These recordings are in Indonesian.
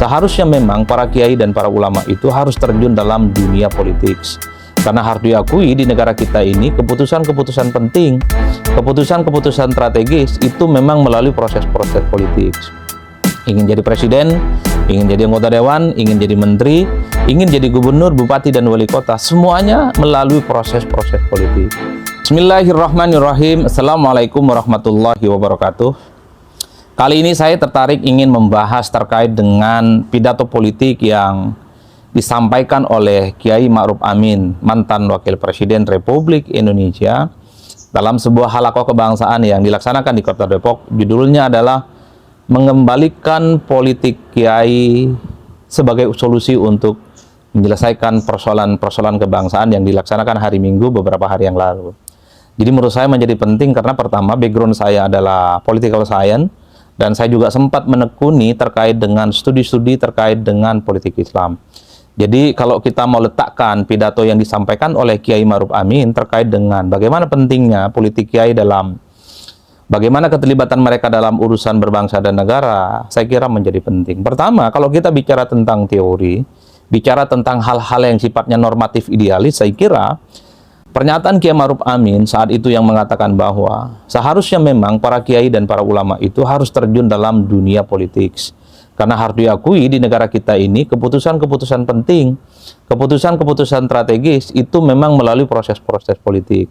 Seharusnya memang para kiai dan para ulama itu harus terjun dalam dunia politik. Karena harus diakui di negara kita ini keputusan-keputusan penting, keputusan-keputusan strategis itu memang melalui proses-proses politik. Ingin jadi presiden, ingin jadi anggota dewan, ingin jadi menteri, ingin jadi gubernur, bupati, dan wali kota, semuanya melalui proses-proses politik. Bismillahirrahmanirrahim. Assalamualaikum warahmatullahi wabarakatuh. Kali ini saya tertarik ingin membahas terkait dengan pidato politik yang disampaikan oleh Kiai Ma'ruf Amin, mantan Wakil Presiden Republik Indonesia, dalam sebuah halaqah kebangsaan yang dilaksanakan di Kota Depok. Judulnya adalah mengembalikan politik kiai sebagai solusi untuk menyelesaikan persoalan-persoalan kebangsaan yang dilaksanakan hari Minggu beberapa hari yang lalu. Jadi menurut saya menjadi penting karena pertama background saya adalah political science dan saya juga sempat menekuni terkait dengan studi-studi terkait dengan politik Islam. Jadi kalau kita mau letakkan pidato yang disampaikan oleh Kiai Ma'ruf Amin terkait dengan bagaimana pentingnya politik kiai dalam bagaimana keterlibatan mereka dalam urusan berbangsa dan negara, saya kira menjadi penting. Pertama, kalau kita bicara tentang teori, bicara tentang hal-hal yang sifatnya normatif idealis, saya kira pernyataan Kiai Ma'ruf Amin saat itu yang mengatakan bahwa seharusnya memang para kiai dan para ulama itu harus terjun dalam dunia politik. Karena harus diakui di negara kita ini keputusan-keputusan penting, keputusan-keputusan strategis itu memang melalui proses-proses politik.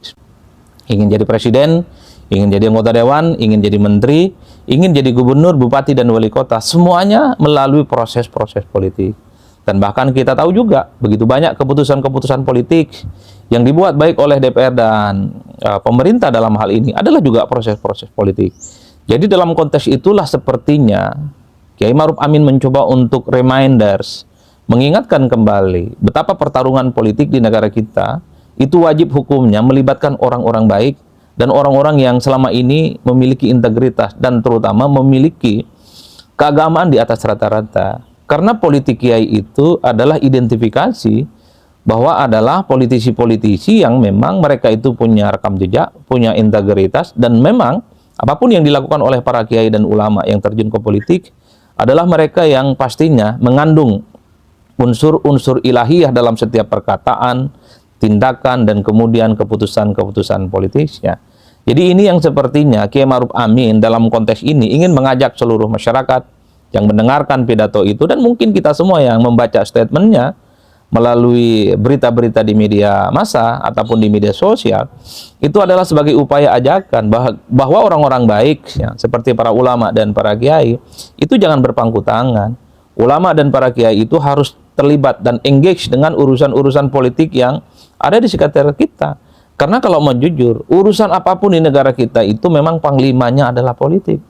Ingin jadi presiden, ingin jadi anggota dewan, ingin jadi menteri, ingin jadi gubernur, bupati, dan wali kota, semuanya melalui proses-proses politik. Dan bahkan kita tahu juga begitu banyak keputusan-keputusan politik yang dibuat baik oleh DPR dan pemerintah dalam hal ini adalah juga proses-proses politik. Jadi dalam konteks itulah sepertinya Kiai Ma'ruf Amin mencoba untuk reminders, mengingatkan kembali betapa pertarungan politik di negara kita itu wajib hukumnya melibatkan orang-orang baik dan orang-orang yang selama ini memiliki integritas dan terutama memiliki keagamaan di atas rata-rata. Karena politik kiai itu adalah identifikasi bahwa adalah politisi-politisi yang memang mereka itu punya rekam jejak, punya integritas, dan memang apapun yang dilakukan oleh para kiai dan ulama yang terjun ke politik adalah mereka yang pastinya mengandung unsur-unsur ilahiyah dalam setiap perkataan, tindakan, dan kemudian keputusan-keputusan politisnya. Jadi ini yang sepertinya Kiai Ma'ruf Amin dalam konteks ini ingin mengajak seluruh masyarakat yang mendengarkan pidato itu, dan mungkin kita semua yang membaca statementnya melalui berita-berita di media massa ataupun di media sosial, itu adalah sebagai upaya ajakan bahwa orang-orang baik ya, seperti para ulama dan para kiai itu jangan berpangku tangan. Ulama dan para kiai itu harus terlibat dan engage dengan urusan-urusan politik yang ada di sekitar kita. Karena kalau mau jujur, urusan apapun di negara kita itu memang panglimanya adalah politik.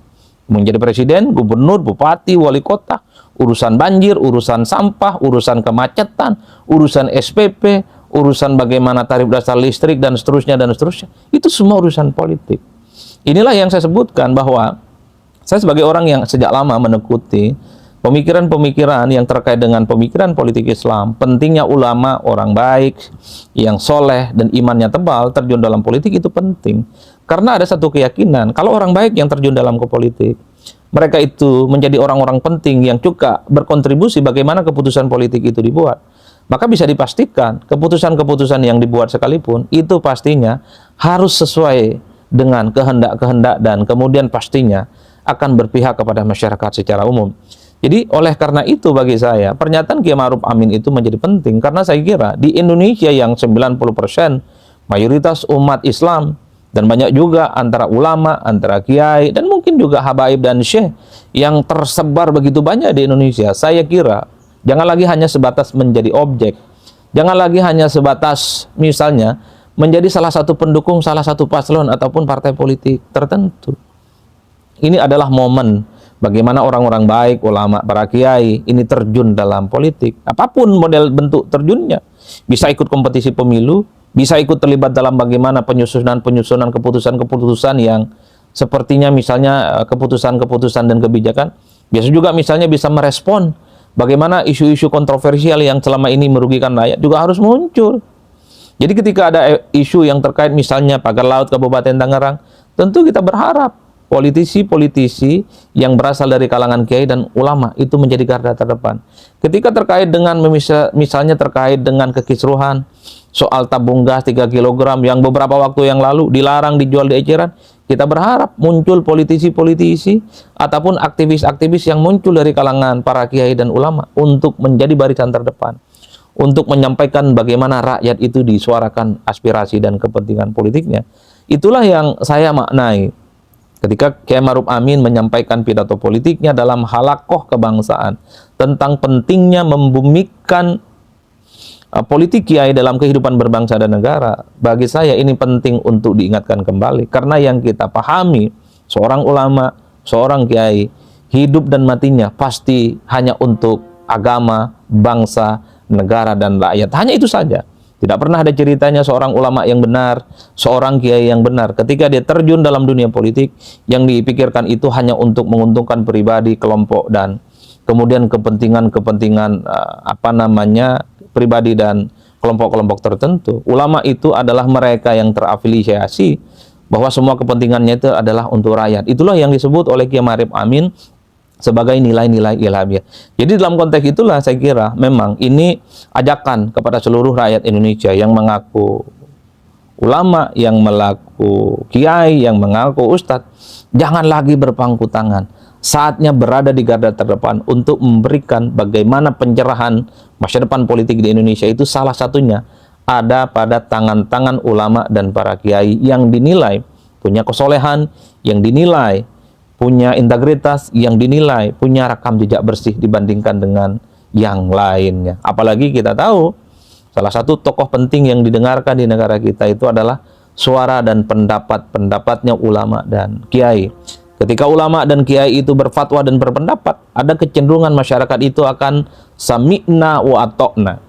Menjadi presiden, gubernur, bupati, wali kota, urusan banjir, urusan sampah, urusan kemacetan, urusan SPP, urusan bagaimana tarif dasar listrik, dan seterusnya, dan seterusnya. Itu semua urusan politik. Inilah yang saya sebutkan bahwa saya sebagai orang yang sejak lama menekuti pemikiran-pemikiran yang terkait dengan pemikiran politik Islam, pentingnya ulama, orang baik, yang soleh, dan imannya tebal, terjun dalam politik itu penting. Karena ada satu keyakinan, kalau orang baik yang terjun dalam ke politik, mereka itu menjadi orang-orang penting yang juga berkontribusi bagaimana keputusan politik itu dibuat. Maka bisa dipastikan, keputusan-keputusan yang dibuat sekalipun, itu pastinya harus sesuai dengan kehendak-kehendak dan kemudian pastinya akan berpihak kepada masyarakat secara umum. Jadi oleh karena itu bagi saya, pernyataan Kiai Ma'ruf Amin itu menjadi penting, karena saya kira di Indonesia yang 90% mayoritas umat Islam, dan banyak juga antara ulama, antara kiai, dan mungkin juga habaib dan syekh yang tersebar begitu banyak di Indonesia. Saya kira jangan lagi hanya sebatas menjadi objek, jangan lagi hanya sebatas misalnya menjadi salah satu pendukung salah satu paslon ataupun partai politik tertentu. Ini adalah momen bagaimana orang-orang baik, ulama, para kiai ini terjun dalam politik. Apapun model bentuk terjunnya, bisa ikut kompetisi pemilu, bisa ikut terlibat dalam bagaimana penyusunan keputusan-keputusan yang sepertinya misalnya keputusan-keputusan dan kebijakan. Biasa juga misalnya bisa merespon bagaimana isu-isu kontroversial yang selama ini merugikan rakyat juga harus muncul. Jadi ketika ada isu yang terkait misalnya pagar laut Kabupaten Tangerang, tentu kita berharap politisi-politisi yang berasal dari kalangan kiai dan ulama itu menjadi garda terdepan. Ketika terkait dengan misalnya terkait dengan kekisruhan soal tabung gas 3 kg yang beberapa waktu yang lalu dilarang dijual di eceran, kita berharap muncul politisi-politisi ataupun aktivis-aktivis yang muncul dari kalangan para kiai dan ulama untuk menjadi barisan terdepan, untuk menyampaikan bagaimana rakyat itu disuarakan aspirasi dan kepentingan politiknya. Itulah yang saya maknai ketika Kiai Ma'ruf Amin menyampaikan pidato politiknya dalam halakoh kebangsaan tentang pentingnya membumikan politik kiai dalam kehidupan berbangsa dan negara. Bagi saya ini penting untuk diingatkan kembali, karena yang kita pahami, seorang ulama, seorang kiai, hidup dan matinya pasti hanya untuk agama, bangsa, negara, dan rakyat. Hanya itu saja. Tidak pernah ada ceritanya seorang ulama yang benar, seorang kiai yang benar, ketika dia terjun dalam dunia politik, yang dipikirkan itu hanya untuk menguntungkan pribadi, kelompok, dan kemudian kepentingan-kepentingan pribadi dan kelompok-kelompok tertentu. Ulama itu adalah mereka yang terafiliasi bahwa semua kepentingannya itu adalah untuk rakyat. Itulah yang disebut oleh Kiai Ma'ruf Amin sebagai nilai-nilai ilhamiah. Jadi dalam konteks itulah saya kira memang ini ajakan kepada seluruh rakyat Indonesia yang mengaku ulama, yang mengaku kiai, yang mengaku ustadz, jangan lagi berpangku tangan. Saatnya berada di garda terdepan untuk memberikan bagaimana pencerahan masa depan politik di Indonesia itu salah satunya ada pada tangan-tangan ulama dan para kiai yang dinilai punya kesolehan, yang dinilai punya integritas, yang dinilai punya rekam jejak bersih dibandingkan dengan yang lainnya. Apalagi kita tahu salah satu tokoh penting yang didengarkan di negara kita itu adalah suara dan pendapat-pendapatnya ulama dan kiai. Ketika ulama dan kiai itu berfatwa dan berpendapat, ada kecenderungan masyarakat itu akan sami'na wa ata'na,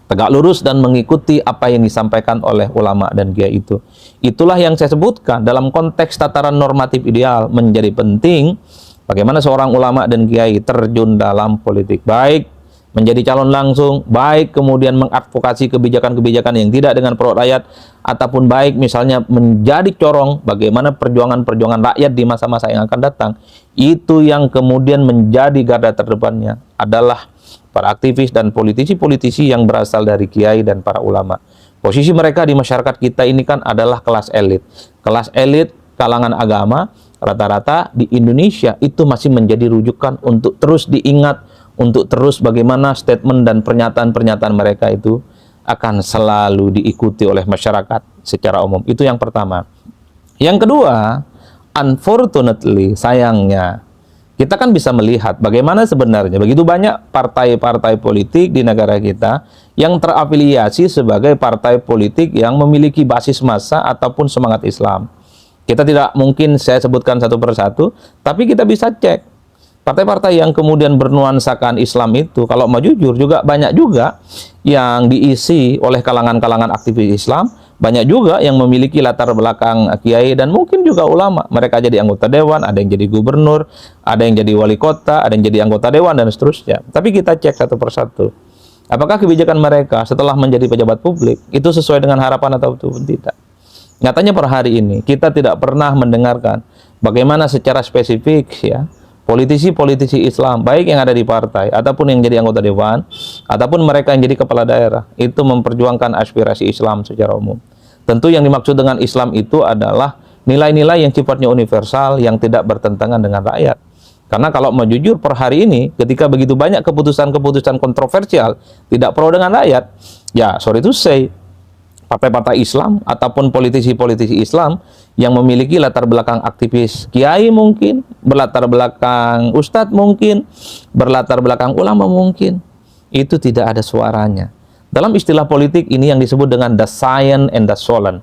tegak lurus dan mengikuti apa yang disampaikan oleh ulama dan kiai itu. Itulah yang saya sebutkan dalam konteks tataran normatif ideal menjadi penting bagaimana seorang ulama dan kiai terjun dalam politik, baik menjadi calon langsung, baik kemudian mengadvokasi kebijakan-kebijakan yang tidak dengan pro rakyat, ataupun baik misalnya menjadi corong bagaimana perjuangan-perjuangan rakyat di masa-masa yang akan datang. Itu yang kemudian menjadi garda terdepannya adalah para aktivis dan politisi-politisi yang berasal dari kiai dan para ulama. Posisi mereka di masyarakat kita ini kan adalah kelas elit. Kelas elit kalangan agama rata-rata di Indonesia itu masih menjadi rujukan untuk terus diingat, untuk terus bagaimana statement dan pernyataan-pernyataan mereka itu akan selalu diikuti oleh masyarakat secara umum. Itu yang pertama. Yang kedua, unfortunately, sayangnya, kita kan bisa melihat bagaimana sebenarnya begitu banyak partai-partai politik di negara kita yang terafiliasi sebagai partai politik yang memiliki basis massa ataupun semangat Islam. Kita tidak mungkin saya sebutkan satu persatu, tapi kita bisa cek. Partai-partai yang kemudian bernuansakan Islam itu, kalau mau jujur juga banyak juga yang diisi oleh kalangan-kalangan aktivis Islam, banyak juga yang memiliki latar belakang kiai dan mungkin juga ulama. Mereka jadi anggota dewan, ada yang jadi gubernur, ada yang jadi wali kota, ada yang jadi anggota dewan dan seterusnya. Tapi kita cek satu persatu. Apakah kebijakan mereka setelah menjadi pejabat publik itu sesuai dengan harapan atau tidak? Nyatanya per hari ini kita tidak pernah mendengarkan bagaimana secara spesifik ya politisi-politisi Islam, baik yang ada di partai, ataupun yang jadi anggota dewan, ataupun mereka yang jadi kepala daerah, itu memperjuangkan aspirasi Islam secara umum. Tentu yang dimaksud dengan Islam itu adalah nilai-nilai yang sifatnya universal, yang tidak bertentangan dengan rakyat. Karena kalau mau jujur, per hari ini, ketika begitu banyak keputusan-keputusan kontroversial, tidak pro dengan rakyat, ya sorry to say, partai-partai Islam ataupun politisi-politisi Islam yang memiliki latar belakang aktivis kiai mungkin, berlatar belakang ustadz mungkin, berlatar belakang ulama mungkin, itu tidak ada suaranya. Dalam istilah politik ini yang disebut dengan dasayan and dasolan.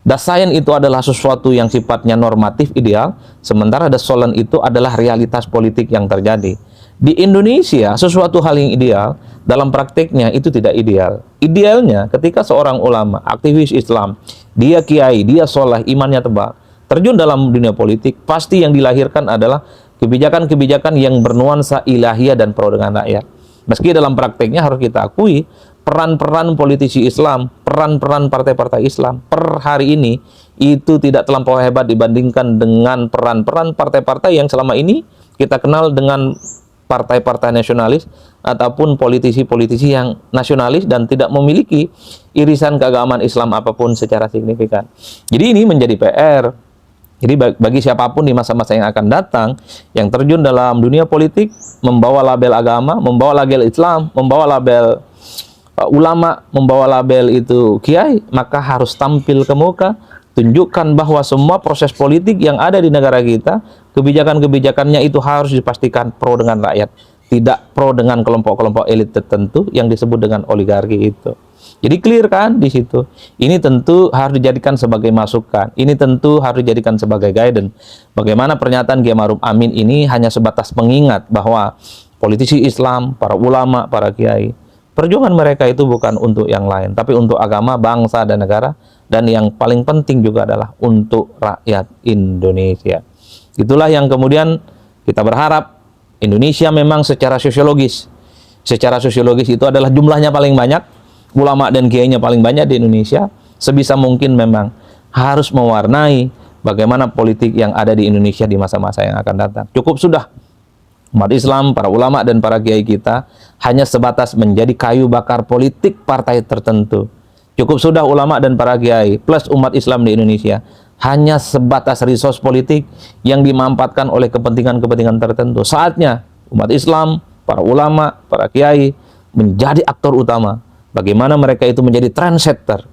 Dasayan itu adalah sesuatu yang sifatnya normatif ideal, sementara dasolan itu adalah realitas politik yang terjadi. Di Indonesia, sesuatu hal yang ideal, dalam praktiknya itu tidak ideal. Idealnya ketika seorang ulama, aktivis Islam, dia kiai, dia soleh, imannya tebal, terjun dalam dunia politik, pasti yang dilahirkan adalah kebijakan-kebijakan yang bernuansa ilahiyah dan pro dengan rakyat. Meski dalam praktiknya harus kita akui, peran-peran politisi Islam, peran-peran partai-partai Islam per hari ini itu tidak terlampau hebat dibandingkan dengan peran-peran partai-partai yang selama ini kita kenal dengan partai-partai nasionalis ataupun politisi-politisi yang nasionalis dan tidak memiliki irisan keagamaan Islam apapun secara signifikan. Jadi ini menjadi PR. Jadi bagi siapapun di masa-masa yang akan datang yang terjun dalam dunia politik, membawa label agama, membawa label Islam, membawa label ulama, membawa label itu kiai, maka harus tampil ke muka, tunjukkan bahwa semua proses politik yang ada di negara kita, kebijakan-kebijakannya itu harus dipastikan pro dengan rakyat, tidak pro dengan kelompok-kelompok elit tertentu yang disebut dengan oligarki itu. Jadi clear kan di situ. Ini tentu harus dijadikan sebagai masukan. Ini tentu harus dijadikan sebagai guidance. Bagaimana pernyataan Kiai Ma'ruf Amin ini hanya sebatas pengingat bahwa politisi Islam, para ulama, para kiai, perjuangan mereka itu bukan untuk yang lain, tapi untuk agama, bangsa, dan negara. Dan yang paling penting juga adalah untuk rakyat Indonesia. Itulah yang kemudian kita berharap Indonesia memang secara sosiologis itu adalah jumlahnya paling banyak, ulama dan kiainya paling banyak di Indonesia. Sebisa mungkin memang harus mewarnai bagaimana politik yang ada di Indonesia di masa-masa yang akan datang. Cukup sudah umat Islam, para ulama dan para kiai kita hanya sebatas menjadi kayu bakar politik partai tertentu. Cukup sudah ulama dan para kiai plus umat Islam di Indonesia hanya sebatas resource politik yang dimanfaatkan oleh kepentingan-kepentingan tertentu. Saatnya umat Islam, para ulama, para kiai menjadi aktor utama. Bagaimana mereka itu menjadi trendsetter,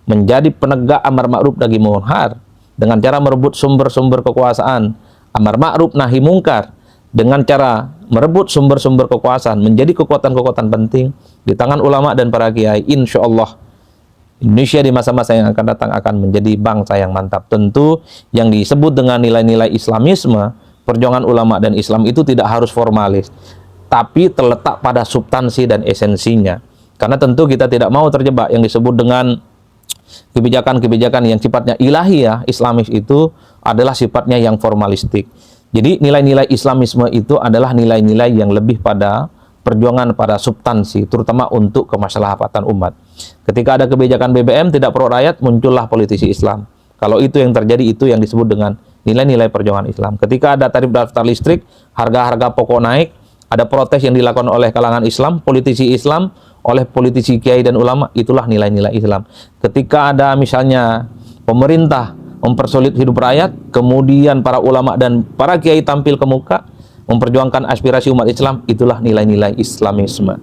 menjadi penegak amar ma'ruf nahi munkar dengan cara merebut sumber-sumber kekuasaan, amar ma'ruf nahi mungkar dengan cara merebut sumber-sumber kekuasaan menjadi kekuatan-kekuatan penting di tangan ulama dan para kiai. Insya Allah Indonesia di masa-masa yang akan datang akan menjadi bangsa yang mantap. Tentu yang disebut dengan nilai-nilai Islamisme, perjuangan ulama dan Islam itu tidak harus formalis, tapi terletak pada substansi dan esensinya. Karena tentu kita tidak mau terjebak yang disebut dengan kebijakan-kebijakan yang sifatnya ilahiyah, Islamis itu adalah sifatnya yang formalistik. Jadi nilai-nilai Islamisme itu adalah nilai-nilai yang lebih pada perjuangan pada substansi, terutama untuk kemaslahatan umat. Ketika ada kebijakan BBM tidak pro rakyat, muncullah politisi Islam. Kalau itu yang terjadi, itu yang disebut dengan nilai-nilai perjuangan Islam. Ketika ada tarif daftar listrik, harga-harga pokok naik, ada protes yang dilakukan oleh kalangan Islam, politisi Islam, oleh politisi kiai dan ulama, itulah nilai-nilai Islam. Ketika ada misalnya pemerintah mempersulit hidup rakyat, kemudian para ulama dan para kiai tampil ke muka memperjuangkan aspirasi umat Islam, itulah nilai-nilai Islamisme.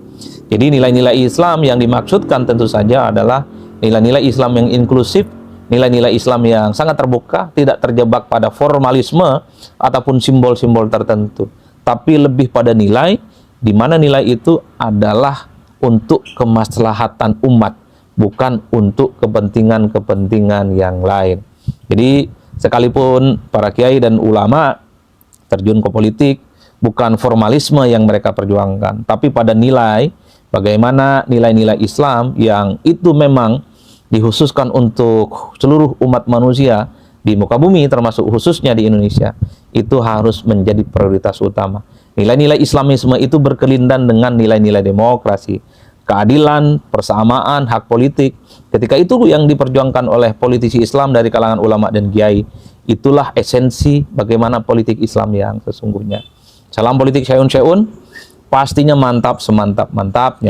Jadi nilai-nilai Islam yang dimaksudkan tentu saja adalah nilai-nilai Islam yang inklusif, nilai-nilai Islam yang sangat terbuka, tidak terjebak pada formalisme ataupun simbol-simbol tertentu, tapi lebih pada nilai di mana nilai itu adalah untuk kemaslahatan umat, bukan untuk kepentingan-kepentingan yang lain. Jadi sekalipun para kiai dan ulama terjun ke politik, bukan formalisme yang mereka perjuangkan, tapi pada nilai, bagaimana nilai-nilai Islam yang itu memang dikhususkan untuk seluruh umat manusia di muka bumi, termasuk khususnya di Indonesia, itu harus menjadi prioritas utama. Nilai-nilai Islamisme itu berkelindan dengan nilai-nilai demokrasi, keadilan, persamaan, hak politik. Ketika itu yang diperjuangkan oleh politisi Islam dari kalangan ulama dan kiai, itulah esensi bagaimana politik Islam yang sesungguhnya. Salam politik syai'un syai'un, pastinya mantap semantap-mantapnya.